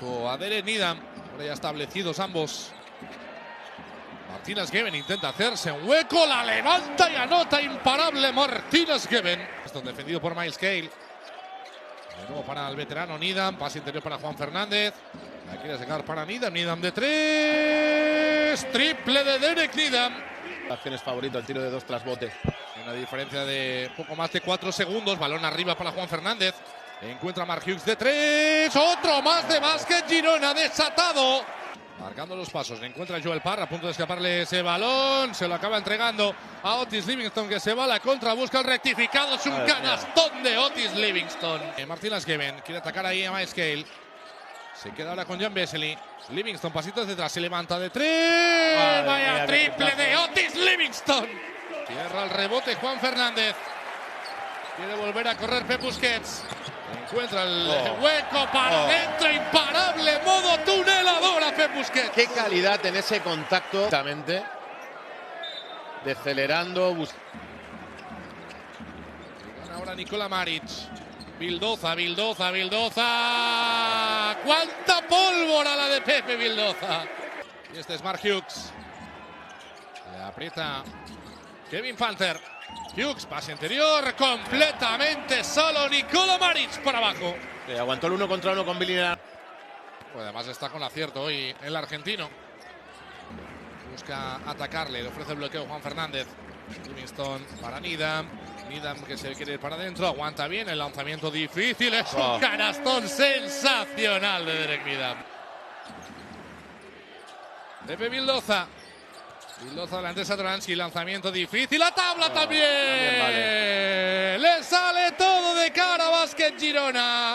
junto a Derek Needham, ahora ya establecidos ambos. Martínez-Gebben intenta hacerse un hueco, la levanta y anota, imparable Martínez-Gebben. Esto defendido por Miles Cale. De nuevo para el veterano Needham, pase interior para Juan Fernández. La quiere sacar para Needham, Needham de 3, triple de Derek Needham. Acción es favorito, el tiro de 2 tras bote. Una diferencia de poco más de 4 segundos, balón arriba para Juan Fernández. Encuentra a Mark Hughes de 3, otro más de básquet, Girona desatado. Marcando los pasos, le encuentra a Joel Parra, a punto de escaparle ese balón. Se lo acaba entregando a Otis Livingston, que se va a la contra, busca el rectificado. Es un canastón de Otis Livingston. Martínez-Gebben quiere atacar ahí a Miles Cale. Se queda ahora con Jan Vesely. Livingston, pasitos detrás, se levanta de 3. Vaya triple de Otis Livingston. Cierra el rebote Juan Fernández. Quiere volver a correr Pep Busquets. Encuentra el hueco para adentro, imparable, modo tunelador a Pep Busquets. Qué calidad en ese contacto. Decelerando. Ahora Nikola Maric. Vildoza. ¡Cuánta pólvora la de Pepe Vildoza! Y este es Mark Hughes. Le aprieta Kevin Panther. Hughes, pase interior, completamente solo Nikola Maric para abajo. Aguantó el 1 contra 1 con Billy. Pues además está con acierto hoy el argentino. Busca atacarle, le ofrece el bloqueo Juan Fernández. Livingston para Needham. Needham que se quiere ir para adentro, aguanta bien, el lanzamiento difícil, es un canastón sensacional de Derek Needham. Pepe Vildoza. Vildoza delante de Satoransky, lanzamiento difícil, a tabla también. Le sale todo de cara a Básquet Girona.